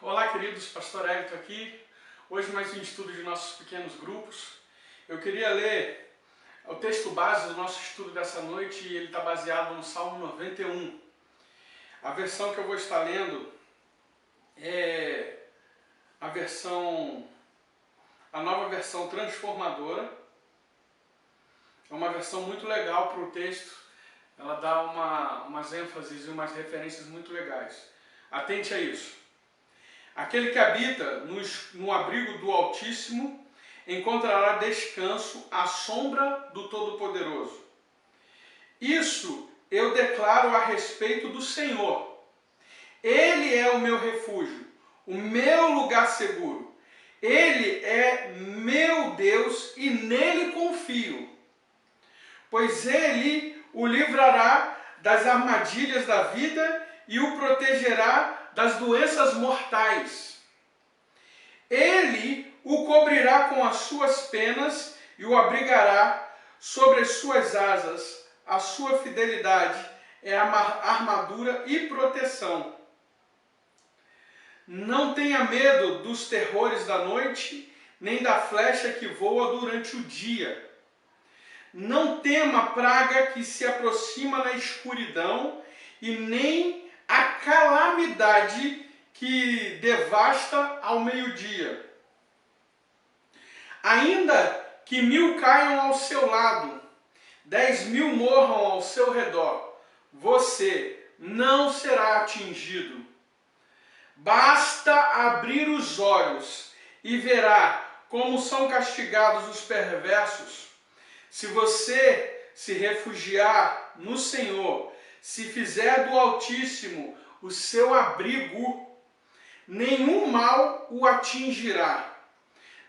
Olá, queridos, Pastor Hélito aqui. Hoje mais um estudo de nossos pequenos grupos. Eu queria ler o texto base do nosso estudo dessa noite e ele está baseado no Salmo 91. A versão que eu vou estar lendo é a nova versão transformadora. É uma versão muito legal para o texto. Ela dá umas ênfases e umas referências muito legais. Atente a isso. Aquele que habita no abrigo do Altíssimo encontrará descanso à sombra do Todo-Poderoso. Isso eu declaro a respeito do Senhor. Ele é o meu refúgio, o meu lugar seguro. Ele é meu Deus e nele confio. Pois ele o livrará das armadilhas da vida e o protegerá das doenças mortais. Ele o cobrirá com as suas penas e o abrigará sobre as suas asas. A sua fidelidade é a armadura e proteção. Não tenha medo dos terrores da noite, nem da flecha que voa durante o dia. Não tema a praga que se aproxima na escuridão, e nem a calamidade que devasta ao meio-dia. Ainda que 1000 caiam ao seu lado, 10.000 morram ao seu redor, você não será atingido. Basta abrir os olhos e verá como são castigados os perversos. Se você se refugiar no Senhor, se fizer do Altíssimo o seu abrigo, nenhum mal o atingirá,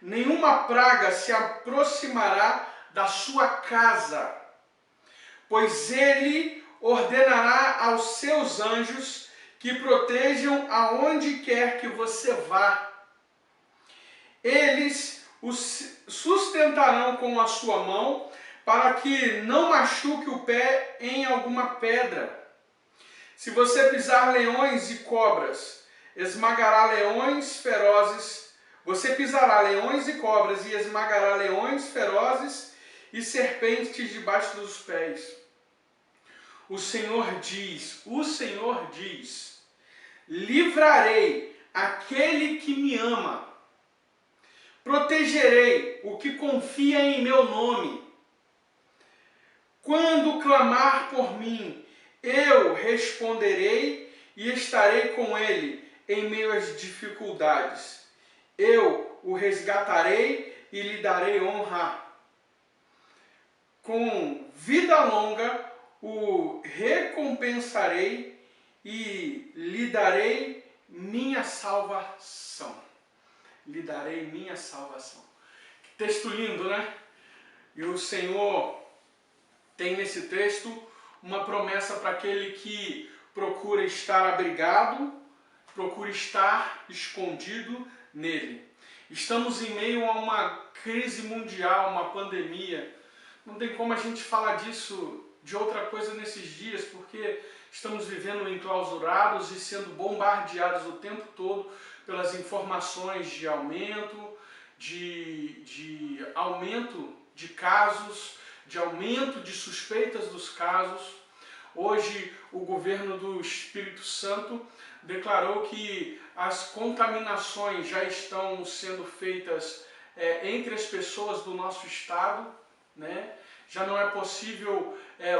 nenhuma praga se aproximará da sua casa, pois ele ordenará aos seus anjos que protejam aonde quer que você vá. Eles o sustentarão com a sua mão, para que não machuque o pé em alguma pedra. Se você pisar leões e cobras, esmagará leões ferozes. Você pisará leões e cobras e esmagará leões ferozes e serpentes debaixo dos pés. O Senhor diz, livrarei aquele que me ama. Protegerei o que confia em meu nome. Quando clamar por mim, eu responderei e estarei com ele em meio às dificuldades. Eu o resgatarei e lhe darei honra. Com vida longa o recompensarei e lhe darei minha salvação. Lhe darei minha salvação. Que texto lindo, né? E o Senhor tem nesse texto uma promessa para aquele que procura estar abrigado, procura estar escondido nele. Estamos em meio a uma crise mundial, uma pandemia. Não tem como a gente falar disso de outra coisa nesses dias, porque estamos vivendo enclausurados e sendo bombardeados o tempo todo pelas informações de aumento de casos, de aumento de suspeitas dos casos. Hoje o governo do Espírito Santo declarou que as contaminações já estão sendo feitas entre as pessoas do nosso estado, né? Já não é possível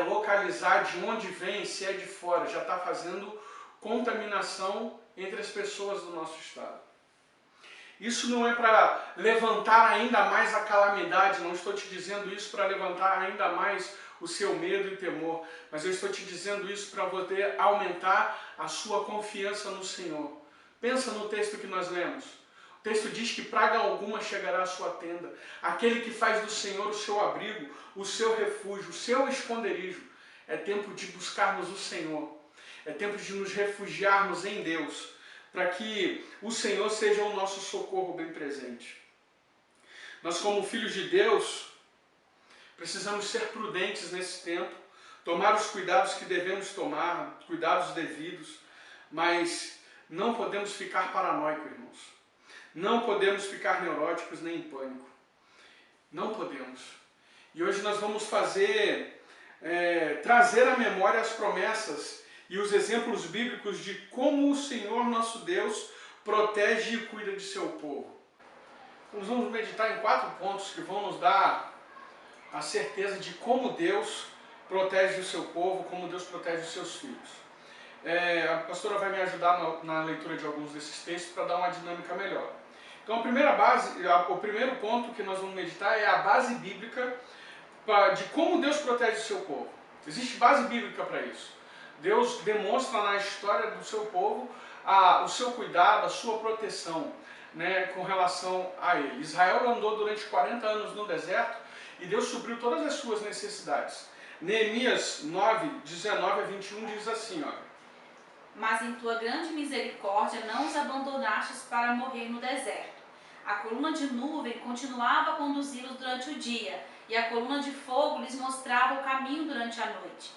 localizar de onde vem, se é de fora, já está fazendo contaminação entre as pessoas do nosso estado. Isso não é para levantar ainda mais a calamidade, não estou te dizendo isso para levantar ainda mais o seu medo e temor, mas eu estou te dizendo isso para poder aumentar a sua confiança no Senhor. Pensa no texto que nós lemos. O texto diz que praga alguma chegará à sua tenda. Aquele que faz do Senhor o seu abrigo, o seu refúgio, o seu esconderijo. É tempo de buscarmos o Senhor. É tempo de nos refugiarmos em Deus, para que o Senhor seja o nosso socorro bem presente. Nós, como filhos de Deus, precisamos ser prudentes nesse tempo, tomar os cuidados que devemos tomar, cuidados devidos, mas Não podemos ficar paranoicos, irmãos. Não podemos ficar neuróticos nem em pânico. Não podemos. E hoje nós vamos trazer à memória as promessas e os exemplos bíblicos de como o Senhor nosso Deus protege e cuida de seu povo. Nós vamos meditar em 4 pontos que vão nos dar a certeza de como Deus protege o seu povo, como Deus protege os seus filhos. A pastora vai me ajudar na leitura de alguns desses textos para dar uma dinâmica melhor. Então o primeiro ponto que nós vamos meditar é a base bíblica de como Deus protege o seu povo. Existe base bíblica para isso. Deus demonstra na história do seu povo o seu cuidado, a sua proteção, né, com relação a ele. Israel andou durante 40 anos no deserto e Deus supriu todas as suas necessidades. Neemias 9, 19 a 21 diz assim, ó: Mas em tua grande misericórdia não os abandonastes para morrer no deserto. A coluna de nuvem continuava a conduzi-los durante o dia, e a coluna de fogo lhes mostrava o caminho durante a noite.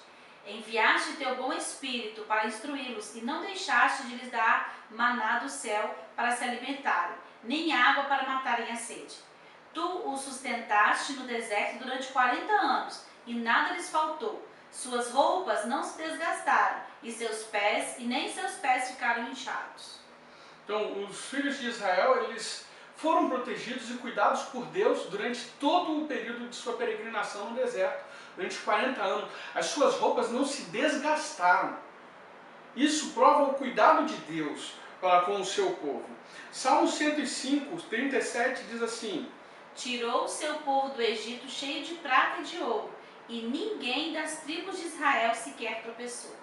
Enviaste teu bom espírito para instruí-los, e não deixaste de lhes dar maná do céu para se alimentarem, nem água para matarem a sede. Tu os sustentaste no deserto durante 40 anos, e nada lhes faltou. Suas roupas não se desgastaram, e nem seus pés ficaram inchados. Então, os filhos de Israel, eles foram protegidos e cuidados por Deus durante todo o período de sua peregrinação no deserto, durante 40 anos. As suas roupas não se desgastaram. Isso prova o cuidado de Deus para com o seu povo. Salmo 105, 37 diz assim: Tirou o seu povo do Egito cheio de prata e de ouro, e ninguém das tribos de Israel sequer tropeçou.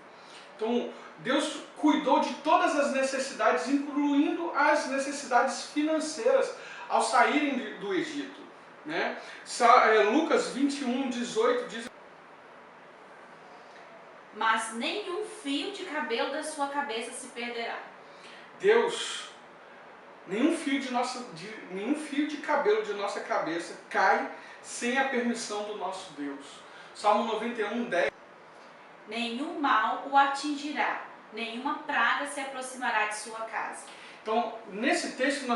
Então, Deus cuidou de todas as necessidades, incluindo as necessidades financeiras, ao saírem do Egito, né? Lucas 21, 18 diz: Mas nenhum fio de cabelo da sua cabeça se perderá. Deus, nenhum fio de cabelo de nossa cabeça cai sem a permissão do nosso Deus. Salmo 91, 10. Nenhum mal o atingirá, nenhuma praga se aproximará de sua casa. Então, nesse texto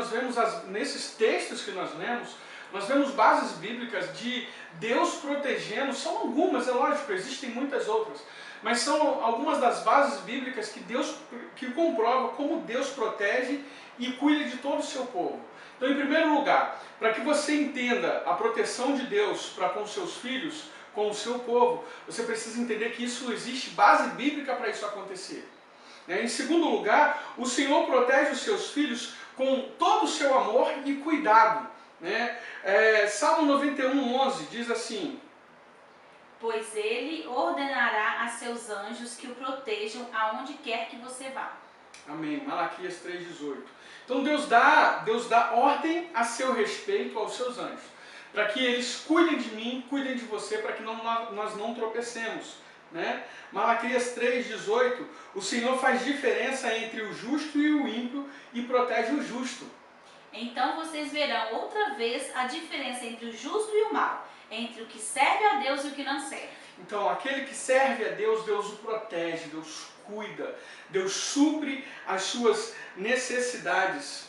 nesses textos que nós vemos bases bíblicas de Deus protegendo. São algumas, é lógico, existem muitas outras, mas são algumas das bases bíblicas que comprovam como Deus protege e cuida de todo o seu povo. Então, em primeiro lugar, para que você entenda a proteção de Deus para com seus filhos, com o seu povo, você precisa entender que isso existe base bíblica para isso acontecer. Em segundo lugar, o Senhor protege os seus filhos com todo o seu amor e cuidado. Salmo 91, 11 diz assim: Pois ele ordenará a seus anjos que o protejam aonde quer que você vá. Amém. Malaquias 3,18. Então Deus dá ordem a seu respeito aos seus anjos, para que eles cuidem de mim, cuidem de você, para que nós não tropecemos. Malaquias 3,18, o Senhor faz diferença entre o justo e o ímpio e protege o justo. Então vocês verão outra vez a diferença entre o justo e o mal, entre o que serve a Deus e o que não serve. Então, aquele que serve a Deus, Deus o protege, Deus cuida, Deus supre as suas necessidades.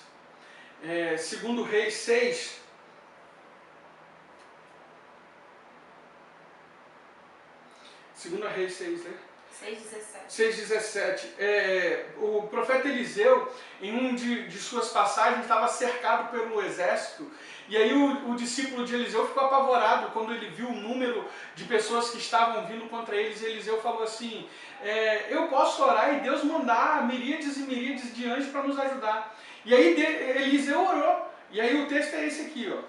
Segundo Reis 6, Segunda Reis 6, né? 6,17. O profeta Eliseu, em um de suas passagens, estava cercado pelo exército. E aí o discípulo de Eliseu ficou apavorado quando ele viu o número de pessoas que estavam vindo contra eles. E Eliseu falou assim: eu posso orar e Deus mandar miríades e miríades de anjos para nos ajudar. E aí Eliseu orou. E aí o texto é esse aqui, ó.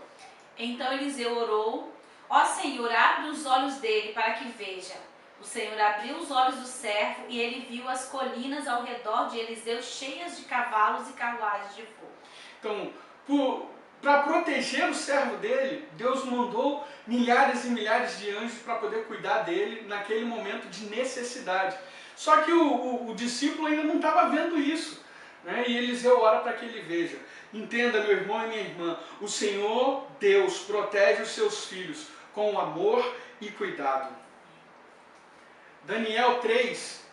Então Eliseu orou: ó Senhor, abre os olhos dele para que veja. O Senhor abriu os olhos do servo e ele viu as colinas ao redor de Eliseu cheias de cavalos e carruagens de fogo. Então, para proteger o servo dele, Deus mandou milhares e milhares de anjos para poder cuidar dele naquele momento de necessidade. Só que o discípulo ainda não estava vendo isso, e Eliseu ora para que ele veja. Entenda, meu irmão e minha irmã, o Senhor Deus protege os seus filhos com amor e cuidado. Daniel 3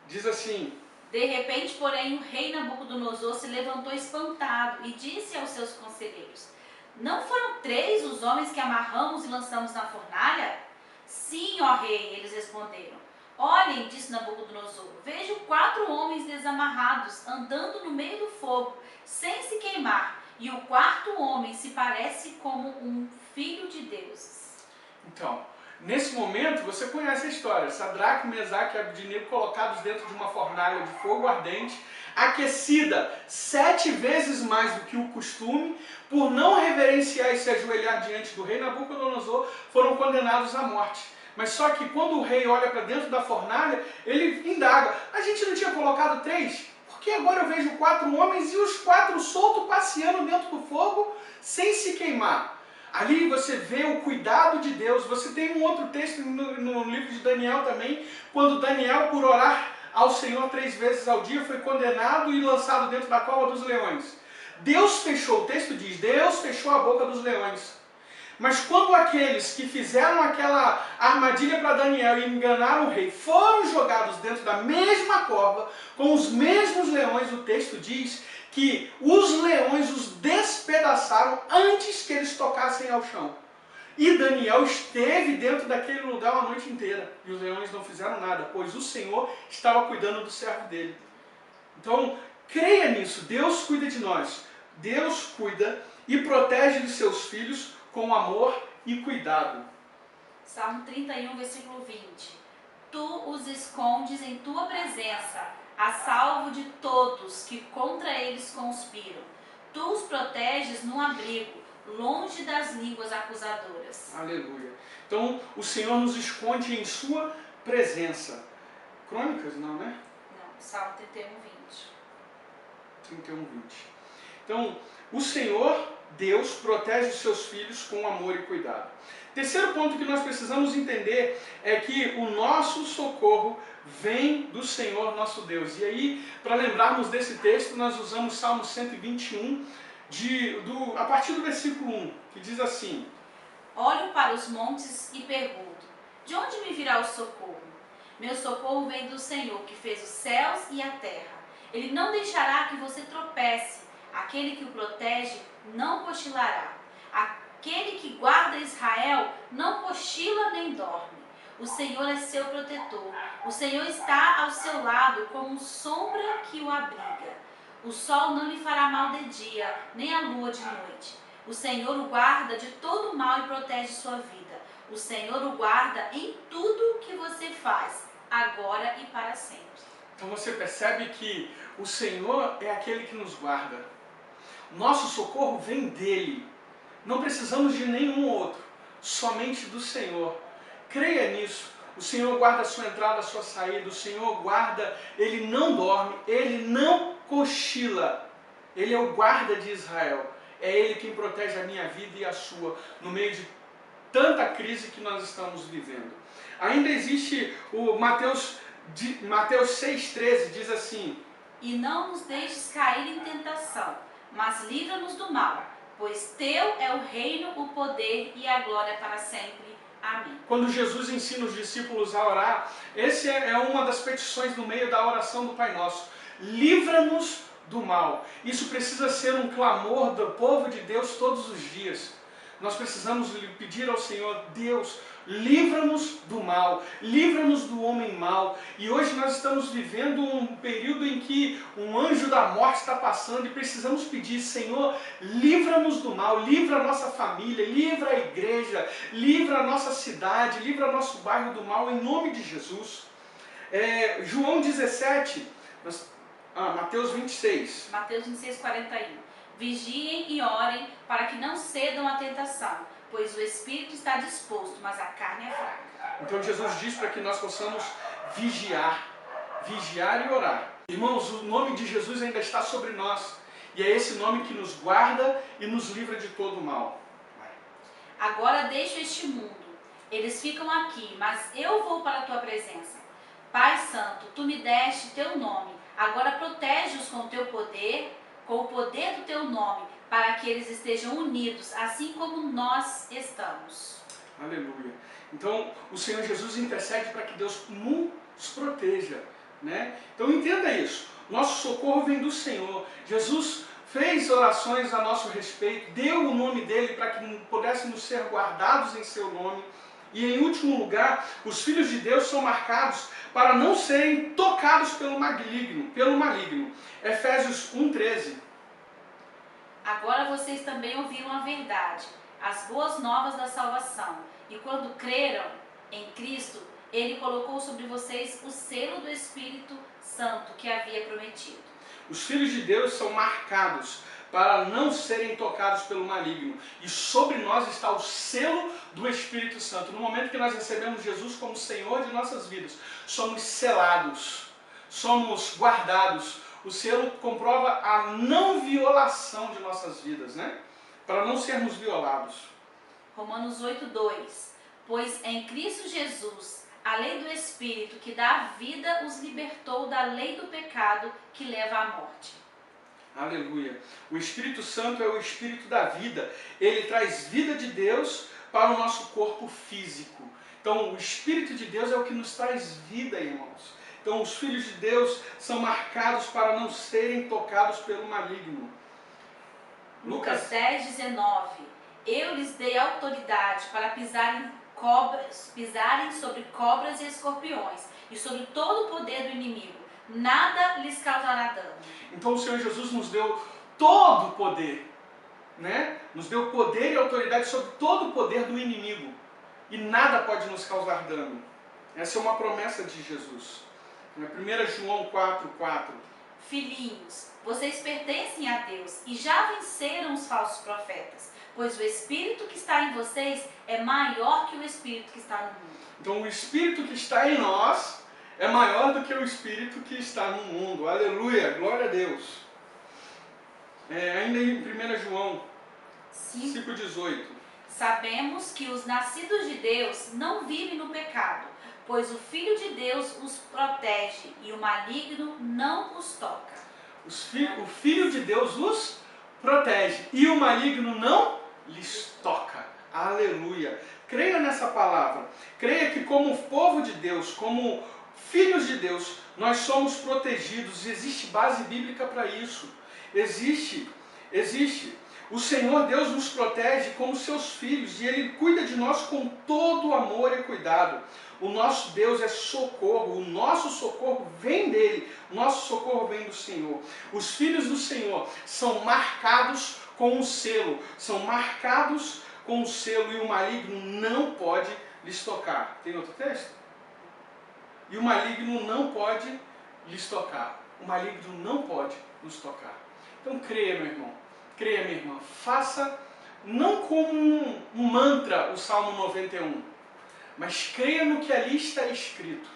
diz assim: De repente, porém, o rei Nabucodonosor se levantou espantado e disse aos seus conselheiros: Não foram 3 os homens que amarramos e lançamos na fornalha? Sim, ó rei, eles responderam. Olhem, disse Nabucodonosor, vejo 4 homens desamarrados, andando no meio do fogo, sem se queimar, e o 4º homem se parece como um filho de deuses. Então, nesse momento, você conhece a história. Sadraque, Mesaque e Abednego colocados dentro de uma fornalha de fogo ardente, aquecida 7 vezes mais do que o costume, por não reverenciar e se ajoelhar diante do rei Nabucodonosor, foram condenados à morte. Mas só que quando o rei olha para dentro da fornalha, ele indaga: a gente não tinha colocado 3? Por que agora eu vejo 4 homens e os 4 soltos passeando dentro do fogo sem se queimar? Ali você vê o cuidado de Deus. Você tem um outro texto no livro de Daniel também, quando Daniel, por orar ao Senhor 3 vezes ao dia, foi condenado e lançado dentro da cova dos leões. Deus fechou, o texto diz, Deus fechou a boca dos leões. Mas quando aqueles que fizeram aquela armadilha para Daniel e enganaram o rei foram jogados dentro da mesma cova, com os mesmos leões, o texto diz que os leões os despedaçaram antes que eles tocassem ao chão. E Daniel esteve dentro daquele lugar a noite inteira. E os leões não fizeram nada, pois o Senhor estava cuidando do servo dele. Então, creia nisso. Deus cuida de nós. Deus cuida e protege de seus filhos com amor e cuidado. Salmo 31, versículo 20. Tu os escondes em tua presença, a salvo de todos que contra eles conspiram. Tu os proteges no abrigo, longe das línguas acusadoras. Aleluia. Então, o Senhor nos esconde em sua presença. Crônicas, não, né? Não, Salmo 31, 20. 31, 20. Então, o Senhor, Deus, protege os seus filhos com amor e cuidado. Terceiro ponto que nós precisamos entender é que o nosso socorro vem do Senhor nosso Deus. E aí, para lembrarmos desse texto, nós usamos Salmo 121, a partir do versículo 1, que diz assim: Olho para os montes e pergunto, de onde me virá o socorro? Meu socorro vem do Senhor, que fez os céus e a terra. Ele não deixará que você tropece. Aquele que o protege não cochilará. Aquele que guarda Israel não cochila nem dorme. O Senhor é seu protetor. O Senhor está ao seu lado como sombra que o abriga. O sol não lhe fará mal de dia, nem a lua de noite. O Senhor o guarda de todo mal e protege sua vida. O Senhor o guarda em tudo que você faz, agora e para sempre. Então você percebe que o Senhor é aquele que nos guarda. Nosso socorro vem dele. Não precisamos de nenhum outro, somente do Senhor. Creia nisso. O Senhor guarda a sua entrada, a sua saída. O Senhor guarda, Ele não dorme, Ele não cochila. Ele é o guarda de Israel. É Ele quem protege a minha vida e a sua, no meio de tanta crise que nós estamos vivendo. Ainda existe o Mateus 6,13, diz assim: E não nos deixes cair em tentação, mas livra-nos do mal, pois teu é o reino, o poder e a glória para sempre. Amém. Quando Jesus ensina os discípulos a orar, essa é uma das petições no meio da oração do Pai Nosso. Livra-nos do mal. Isso precisa ser um clamor do povo de Deus todos os dias. Nós precisamos pedir ao Senhor: Deus, livra-nos do mal, livra-nos do homem mau. E hoje nós estamos vivendo um período em que um anjo da morte está passando e precisamos pedir: Senhor, livra-nos do mal, livra a nossa família, livra a igreja, livra a nossa cidade, livra nosso bairro do mal, em nome de Jesus. João 17, Mateus 26. Mateus 26, 41. Vigiem e orem para que não cedam à tentação, pois o espírito está disposto, mas a carne é fraca. Então Jesus diz para que nós possamos vigiar e orar. Irmãos, o nome de Jesus ainda está sobre nós, e é esse nome que nos guarda e nos livra de todo o mal. Agora deixo este mundo, eles ficam aqui, mas eu vou para a tua presença. Pai Santo, tu me deste teu nome, agora protege-os com o teu poder, com o poder do teu nome, para que eles estejam unidos, assim como nós estamos. Aleluia. Então, o Senhor Jesus intercede para que Deus nos proteja né? Então entenda isso. Nosso socorro vem do Senhor. Jesus fez orações a nosso respeito, deu o nome dele para que pudéssemos ser guardados em seu nome. E em último lugar, os filhos de Deus são marcados para não serem tocados pelo maligno. Efésios 1:13. Agora vocês também ouviram a verdade, as boas novas da salvação. E quando creram em Cristo, Ele colocou sobre vocês o selo do Espírito Santo que havia prometido. Os filhos de Deus são marcados para não serem tocados pelo maligno. E sobre nós está o selo do Espírito Santo. No momento que nós recebemos Jesus como Senhor de nossas vidas, somos selados, somos guardados. O selo comprova a não violação de nossas vidas, né? Para não sermos violados. Romanos 8:2. Pois em Cristo Jesus, a lei do Espírito que dá a vida os libertou da lei do pecado que leva à morte. Aleluia. O Espírito Santo é o Espírito da vida. Ele traz vida de Deus para o nosso corpo físico. Então, o Espírito de Deus é o que nos traz vida, irmãos. Então, os filhos de Deus são marcados para não serem tocados pelo maligno. Lucas 10:19. Eu lhes dei autoridade para pisarem sobre cobras e escorpiões e sobre todo o poder do inimigo. Nada lhes causará dano. Então o Senhor Jesus nos deu todo o poder, né? Nos deu poder e autoridade sobre todo o poder do inimigo. E nada pode nos causar dano. Essa é uma promessa de Jesus. 1 João 4:4. Filhinhos, vocês pertencem a Deus e já venceram os falsos profetas, pois o Espírito que está em vocês é maior que o Espírito que está no mundo. Então o Espírito que está em nós é maior do que o Espírito que está no mundo. Aleluia, glória a Deus. Ainda em 1 João 5:18. Sabemos que os nascidos de Deus não vivem no pecado, pois o Filho de Deus os protege e o maligno não os toca. O Filho de Deus os protege e o maligno não lhes toca. Aleluia. Creia nessa palavra. Creia que como povo de Deus, como filhos de Deus, nós somos protegidos. Existe base bíblica para isso. Existe. O Senhor Deus nos protege como seus filhos e Ele cuida de nós com todo amor e cuidado. O nosso Deus é socorro, o nosso socorro vem dEle, o nosso socorro vem do Senhor. Os filhos do Senhor são marcados com um selo, e o maligno não pode lhes tocar. Tem outro texto? E o maligno não pode lhes tocar. O maligno não pode nos tocar. Então creia, meu irmão. Creia, minha irmã. Faça não como um mantra o Salmo 91, mas creia no que ali está escrito.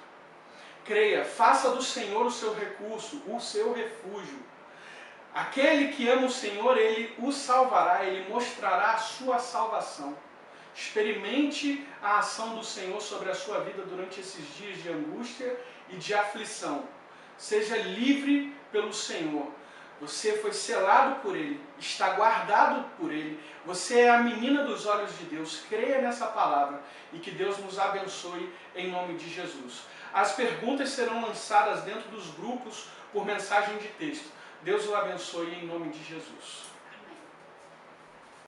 Creia, faça do Senhor o seu recurso, o seu refúgio. Aquele que ama o Senhor, Ele o salvará, Ele mostrará a sua salvação. Experimente a ação do Senhor sobre a sua vida durante esses dias de angústia e de aflição. Seja livre pelo Senhor. Você foi selado por Ele, está guardado por Ele. Você é a menina dos olhos de Deus. Creia nessa palavra e que Deus nos abençoe em nome de Jesus. As perguntas serão lançadas dentro dos grupos por mensagem de texto. Deus o abençoe em nome de Jesus.